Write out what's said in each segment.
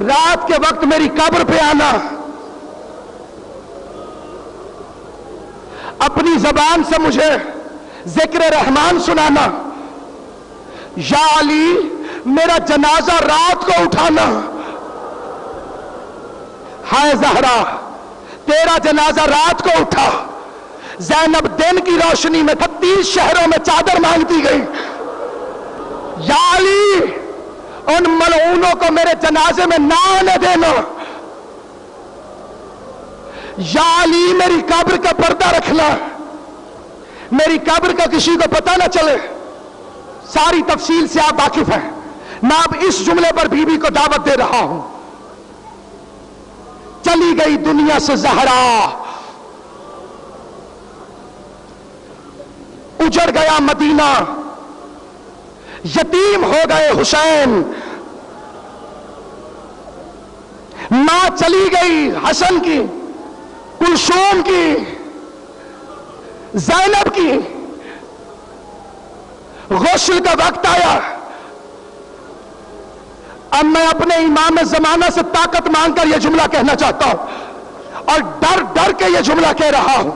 رات کے وقت میری قبر پہ آنا، اپنی زبان سے مجھے ذکر رحمان سنانا، یا علی میرا جنازہ رات کو اٹھانا، ہائے زہرا تیرا جنازہ رات کو اٹھا، زینب دن کی روشنی میں 30 شہروں میں چادر مانگتی گئی، یا علی ان ملعونوں کو میرے جنازے میں نہ آنے دینا، یا علی میری قبر کا پردہ رکھنا، میری قبر کا کسی کو پتہ نہ چلے۔ ساری تفصیل سے آپ واقف ہیں، میں اب اس جملے پر بیوی کو دعوت دے رہا ہوں۔ چلی گئی دنیا سے زہرا، اجڑ گیا مدینہ، یتیم ہو گئے حسین، ماں چلی گئی حسن کی، کلثوم کی، زینب کی۔ غسل کا وقت آیا، اب میں اپنے امام زمانہ سے طاقت مانگ کر یہ جملہ کہنا چاہتا ہوں، اور ڈر ڈر کے یہ جملہ کہہ رہا ہوں۔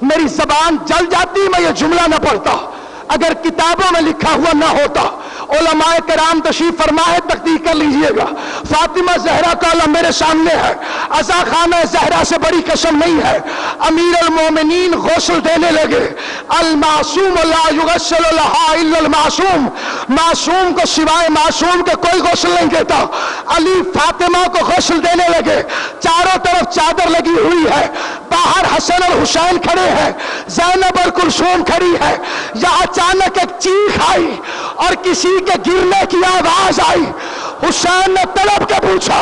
میری زبان جل جاتی میں یہ جملہ نہ پڑھتا، اگر کتابوں میں لکھا ہوا نہ ہوتا۔ علماء کرام تشریف فرمائے، تحقیق کر لیجئے گا۔ فاطمہ زہرا کا علم میرے سامنے ہے، عزا خانہ زہرا سے بڑی قسم نہیں ہے۔ امیر المومنین غسل دینے لگے، المعصوم لا یغسل لہا الا المعصوم، معصوم کو سوائے معصوم کے کوئی غسل نہیں دیتا۔ علی فاطمہ کو غسل دینے لگے، چاروں طرف چادر لگی ہوئی ہے، باہر حسن اور حسین کھڑے ہیں، زینب اور کلثوم کھڑی ہے۔ یا اچانک ایک چیخ آئی اور کسی کے گرنے کی آواز آئی۔ حسین نے تڑپ کے پوچھا،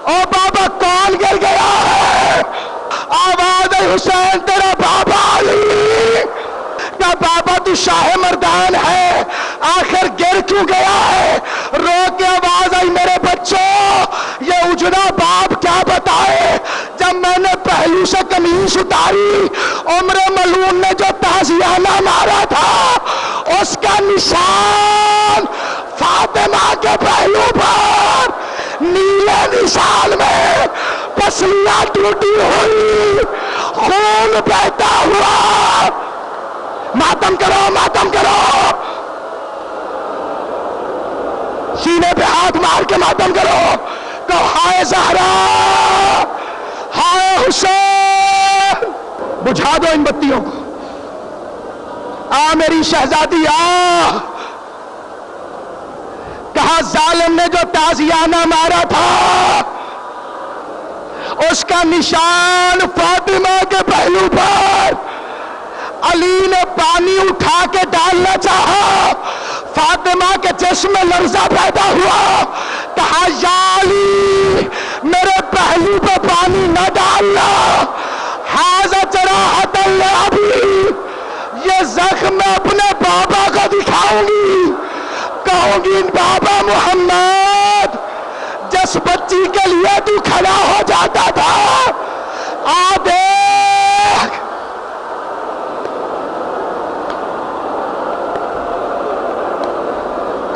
او بابا کون گر گیا ہے؟ آواز آئی، حسین تیرا بابا علی۔ کہا بابا تو شاہ مردان ہے، آخر گر کیوں گیا ہے؟ رو کے آواز آئی، میرے بچوں یہ اجڑا باپ کیا بتائے، جب میں نے پہلو سے قمیص اتاری، عمر ملعون نے جو تازیانہ مارا تھا اس کا نشان فاطمہ کے پہلو پر نیلے نشان میں پسلیاں ٹوٹی ہوئی، خون بہتا ہوا۔ ماتم کرو، ماتم کرو، سینے پہ ہاتھ مار کے ماتم کرو، کہو ہائے زہرا، ہائے حسین۔ بجھا دو ان بتیوں کو، آ میری شہزادی آ۔ کہا ظالم نے جو تازیانہ مارا تھا اس کا نشان فاطمہ کے پہلو پر۔ علی نے پانی اٹھا کے ڈالنا چاہا، فاطمہ کے جسم میں لرزہ پیدا ہوا۔ کہا یا علی میرے پہلو پہ پانی نہ ڈالنا، ھذا جراحۃ لأبی، یہ زخم میں اپنے بابا کو دکھاؤں گی، کہوں گی بابا محمد جس بچی کے لیے تو کھڑا ہو جاتا تھا، آ دیکھ۔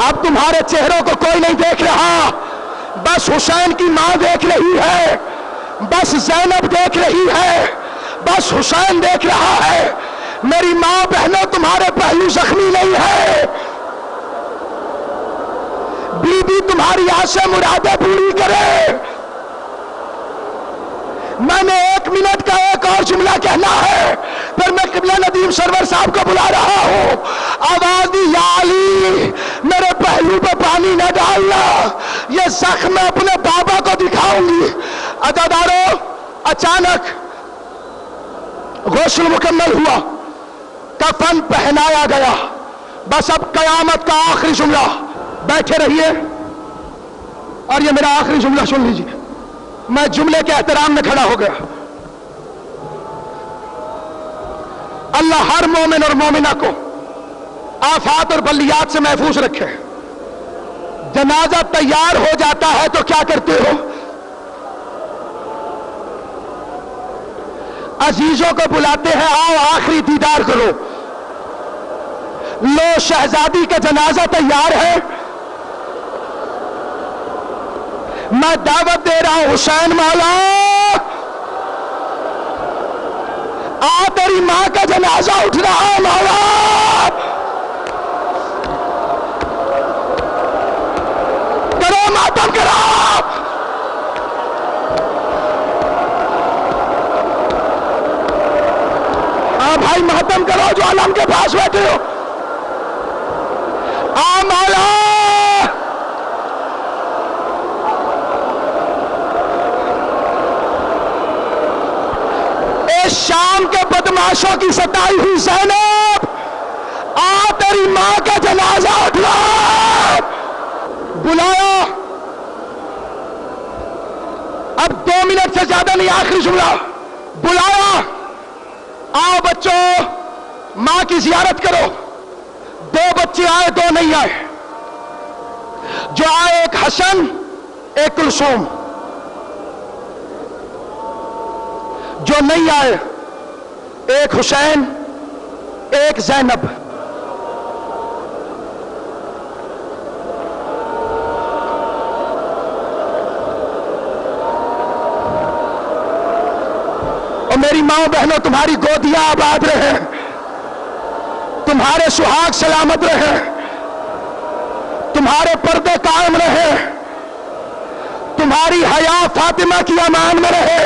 اب تمہارے چہروں کو کوئی نہیں دیکھ رہا، بس حسین کی ماں دیکھ رہی ہے، بس زینب دیکھ رہی ہے، بس حسین دیکھ رہا ہے۔ میری ماں بہنوں تمہارے پہلو زخمی نہیں ہے، بی بی تمہاری آسے مرادیں پوری کرے۔ میں نے 1 منٹ کا ایک اور جملہ کہنا ہے، پھر میں قبلہ ندیم سرور صاحب کو بلا رہا ہوں۔ آواز دی، یا علی میرے پہلو پہ پانی نہ ڈالنا، یہ زخم میں اپنے بابا کو دکھاؤں گی۔ عزادارو، اچانک غسل مکمل ہوا، کفن پہنایا گیا، بس اب قیامت کا آخری جملہ۔ بیٹھے رہیے اور یہ میرا آخری جملہ سن لیجیے، میں جملے کے احترام میں کھڑا ہو گیا۔ اللہ ہر مومن اور مومنہ کو آفات اور بلیات سے محفوظ رکھے۔ جنازہ تیار ہو جاتا ہے تو کیا کرتے ہو؟ عزیزوں کو بلاتے ہیں، آؤ آخری دیدار کرو۔ لو شہزادی کا جنازہ تیار ہے، میں دعوت دے رہا ہوں حسین مولا، آ تیری ماں کا جنازہ اٹھ رہا ہے مولا، کرو ماتم کرو، ہاں بھائی ماتم کرو جو علم کے پاس بیٹھے ہو، آ مولا، شام کے بدماشوں کی ستائی ہوئی زینب، آ تیری ماں کا جنازہ اٹھا، بلایا، اب 2 منٹ سے زیادہ نہیں، آخری جملہ، بلایا، آؤ بچوں ماں کی زیارت کرو، 2 بچے آئے 2 نہیں آئے، جو آئے ایک حسن ایک کلثوم، جو نہیں آئے ایک حسین ایک زینب۔ اور میری ماں بہنوں تمہاری گودیاں آباد رہے، تمہارے سہاگ سلامت رہے، تمہارے پردے قائم رہے، تمہاری حیا فاطمہ کی امان میں رہے۔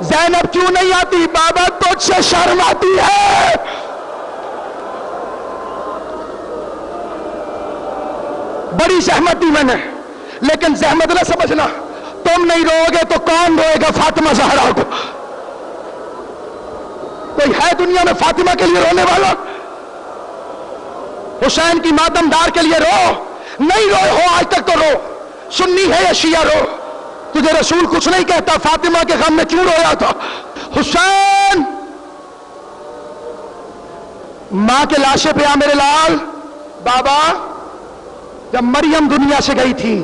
زینب کیوں نہیں آتی؟ بابا تجھ سے شرم آتی ہے، بڑی زحمت دی میں نے، لیکن زحمت نہ سمجھنا، تم نہیں رو گے تو کون روئے گا فاطمہ زہرا کو؟ کوئی ہے دنیا میں فاطمہ کے لیے رونے والا؟ حسین کی ماتم دار کے لیے رو، نہیں روئے ہو آج تک تو رو، سنی ہے یا شیعہ رو، تجھے رسول کچھ نہیں کہتا فاطمہ کے غم میں کیوں رویا تھا؟ حسین ماں کے لاشے پہ آ میرے لال، بابا جب مریم دنیا سے گئی تھی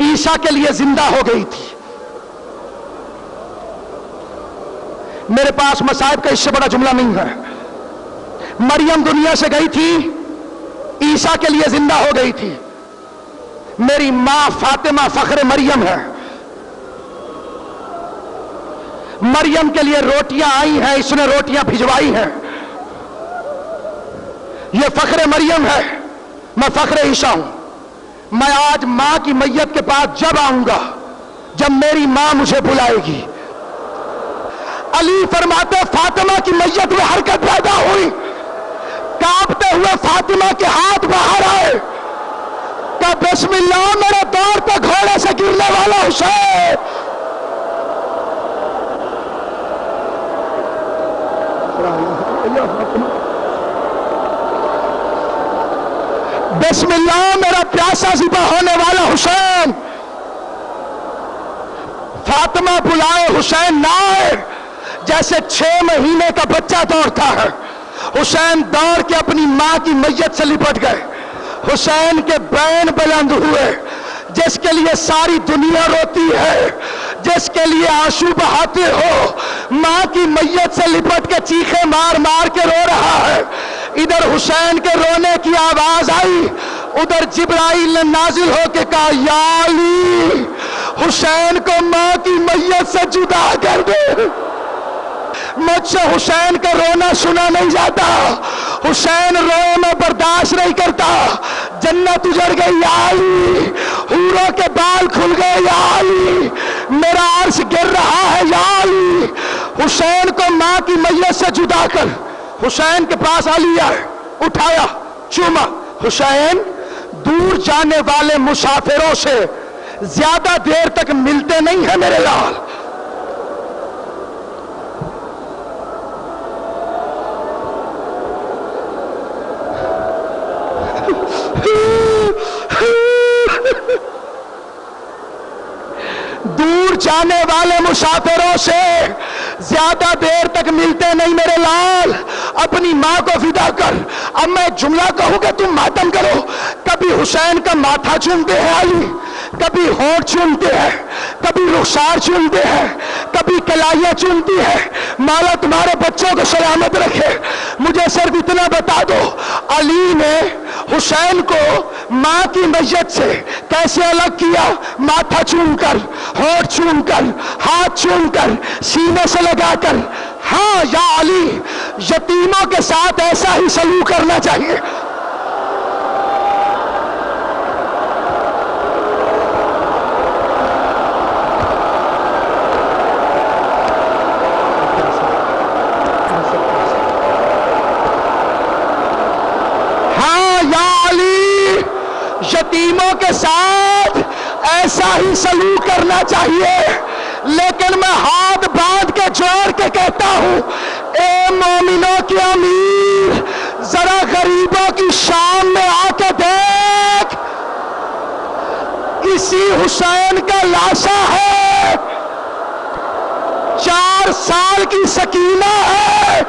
عیسیٰ کے لیے زندہ ہو گئی تھی، میرے پاس مصائب کا اس سے بڑا جملہ نہیں ہے، مریم دنیا سے گئی تھی عیسیٰ کے لیے زندہ ہو گئی تھی، میری ماں فاطمہ فخر مریم ہے، مریم کے لیے روٹیاں آئی ہیں، اس نے روٹیاں بھجوائی ہیں، یہ فخر مریم ہے، میں فخر عیسیٰ ہوں۔ میں آج ماں کی میت کے پاس جب آؤں گا جب میری ماں مجھے بلائے گی۔ علی فرماتے فاطمہ کی میت میں حرکت پیدا ہوئی، کانپتے ہوئے فاطمہ کے ہاتھ باہر آئے، کہ بسم اللہ میرے دور پہ گھوڑے سے گرنے والا حسین، بسم اللہ میرا پیاسا ذبح ہونے والا حسین۔ فاطمہ بلائے حسین نہ آئے، جیسے 6 مہینے کا بچہ دوڑتا ہے، حسین دوڑ کے اپنی ماں کی میت سے لپٹ گئے، حسین کے بین بلند ہوئے، جس کے لیے ساری دنیا روتی ہے، جس کے لیے آنسو بہاتے ہو، ماں کی میت سے لپٹ کے چیخے مار مار کے رو رہا ہے۔ ادھر حسین کے رونے کی آواز آئی، ادھر جبرائیل نے نازل ہو کے کہا یا علی حسین کو ماں کی میت سے جدا کر دے۔ مجھ سے حسین کا رونا سنا نہیں جاتا، حسین روئے میں برداشت نہیں کرتا، جنت اجڑ گئی یا علی، حوروں کے بال کھل گئے یا علی، میرا عرش گر رہا ہے یا علی۔ حسین کو ماں کی میت سے جدا کر حسین کے پاس علی آئے، اٹھایا، چوما۔ حسین دور جانے والے مسافروں سے زیادہ دیر تک ملتے نہیں ہیں میرے لال، دور جانے والے مسافروں سے زیادہ دیر تک ملتے نہیں میرے لال، اپنی ماں کو فدا کر۔ اب میں ایک جملہ کہوں کہ تم ماتم کرو، کبھی حسین کا ماتھا چومتے ہیں علی، کبھی ہونٹ چومتے ہیں، کبھی رخسار چومتے ہیں، کبھی کلائیاں چومتی ہے۔ مولا تمہارے بچوں کو سلامت رکھے۔ مجھے صرف اتنا بتا دو، علی نے حسین کو ماں کی میت سے کیسے الگ کیا؟ ماتھا چوم کر، ہونٹ چوم کر، ہاتھ چوم کر، سینے سے لگا کر۔ ہاں یا علی، یتیموں کے ساتھ ایسا ہی سلوک کرنا چاہیے۔ یتیموں کے ساتھ ایسا ہی سلوک کرنا چاہیے، لیکن میں ہاتھ باندھ کے جوڑ کے کہتا ہوں، اے مومنوں کے امیر، ذرا غریبوں کی شام میں آ کے دیکھ، اسی حسین کا لاشا ہے، 4 سال کی سکینہ ہے،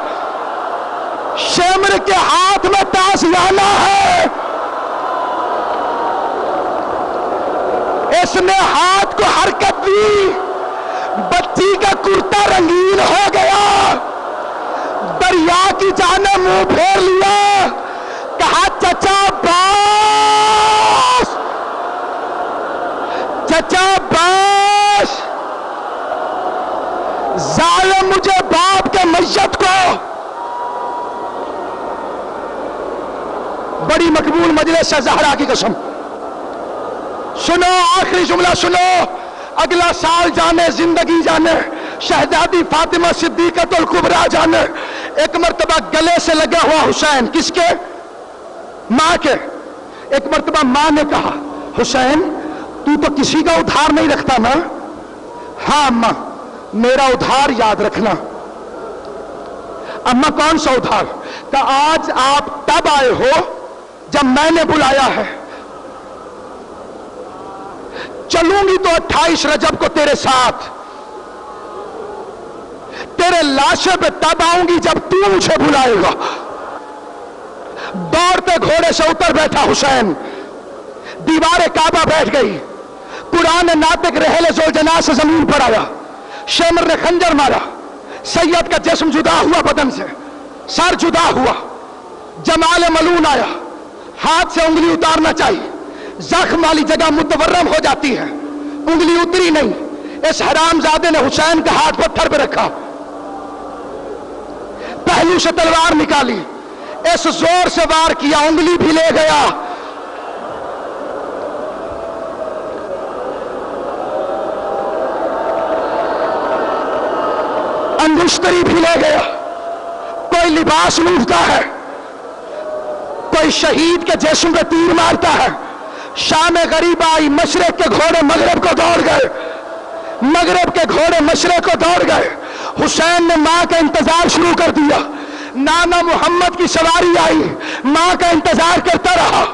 شمر کے ہاتھ میں تازیانہ ہے، اس نے ہاتھ کو حرکت دی، بچی کا کرتا رنگین ہو گیا، دریا کی جانب منہ پھیر لیا، کہا چچا عباس، چچا عباس، ظالم مجھے باپ کے میت کو۔ بڑی مقبول مجلس ہے، زہرا کی قسم، سنو آخری جملہ سنو، اگلا سال جانے، زندگی جانے، شہزادی فاطمہ صدیقۃ الکبریٰ جانے، ایک مرتبہ گلے سے لگا ہوا حسین، کس کے؟ ماں کے۔ ایک مرتبہ ماں نے کہا، حسین تو تو کسی کا ادھار نہیں رکھتا نا؟ ہاں اماں، میرا ادھار یاد رکھنا۔ اماں کون سا ادھار؟ کہ آج آپ تب آئے ہو جب میں نے بلایا ہے، چلوں گی تو 28 رجب کو تیرے ساتھ، تیرے لاشے پہ تب آؤں گی جب تو مجھے بلائے گا۔ دوڑتے گھوڑے سے اتر بیٹھا حسین، دیوار کعبہ بیٹھ گئی، قرآن ناطق رحل ذوالجناح سے زمین پر آیا، شمر نے خنجر مارا، سید کا جسم جدا ہوا بدن سے، سر جدا ہوا، جمال ملون آیا، ہاتھ سے انگلی اتارنا چاہیے، زخم والی جگہ متورم ہو جاتی ہے، انگلی اتری نہیں، اس حرام زادے نے حسین کا ہاتھ پتھر پہ رکھا، پہلو سے تلوار نکالی، اس زور سے وار کیا، انگلی بھی لے گیا، انگشتری بھی لے گیا۔ کوئی لباس لوٹتا ہے، کوئی شہید کے جسم پہ تیر مارتا ہے۔ شام غریب آئی، مشرق کے گھوڑے مغرب کو دوڑ گئے، مغرب کے گھوڑے مشرق کو دوڑ گئے۔ حسین نے ماں کا انتظار شروع کر دیا، نانا محمد کی سواری آئی، ماں کا انتظار کرتا رہا،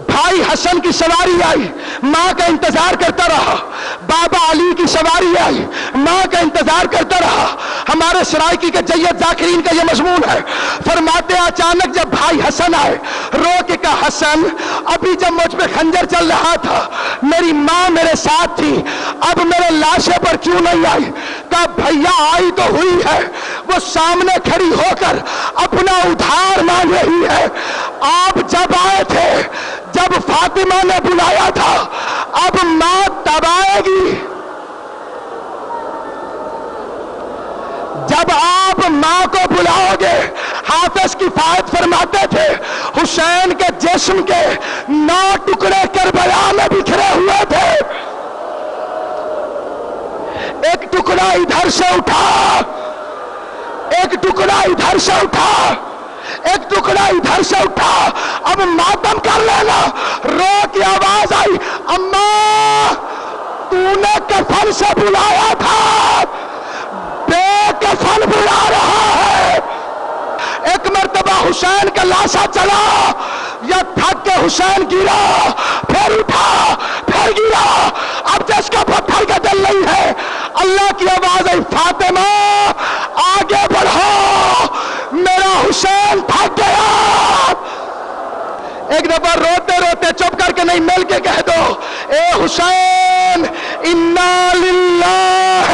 بھائی حسن کی سواری آئی، ماں کا انتظار کرتا رہا، بابا علی کی سواری آئی، ماں کا انتظار کرتا رہا۔ ہمارے سرائکی کے جید ذاکرین کا یہ مضمون ہے، فرماتے اچانک جب بھائی حسن آئے، رو کے کہا، حسن ابھی جب مجھ پہ خنجر چل رہا تھا میری ماں میرے ساتھ تھی، اب میرے لاشے پر کیوں نہیں آئی؟ کہا بھیا آئی تو ہوئی ہے، وہ سامنے کھڑی ہو کر اپنا ادھار مانگ رہی ہے۔ آپ جب آئے تھے، جب فاطمہ نے بلایا تھا، اب ماں تب آئے گی جب آپ ماں کو بلاؤ گے۔ حافظ کفایت فرماتے تھے، حسین کے جسم کے 9 ٹکڑے کربلا میں بکھرے ہوئے تھے، ایک ٹکڑا ادھر سے اٹھا، ایک ٹکڑا ادھر سے اٹھا، ایک ٹکڑا ادھر سے اٹھا، اب ماتم کر لینا۔ رو کی آواز آئی، اماں تو نے کفن سے بلایا تھا، بے کفن بلا رہا ہے۔ ایک مرتبہ حسین کا لاشا چلا، یا تھک کے حسین گرا، پھر اٹھا، پھر گرا، اب جس کا پتھر کا دل نہیں ہے۔ اللہ کی آواز آئی، فاطمہ آگے بڑھو، میرا حسین تھک گیا۔ ایک دفعہ روتے روتے چپ کر کے نہیں، مل کے کہہ دو، اے حسین انا للہ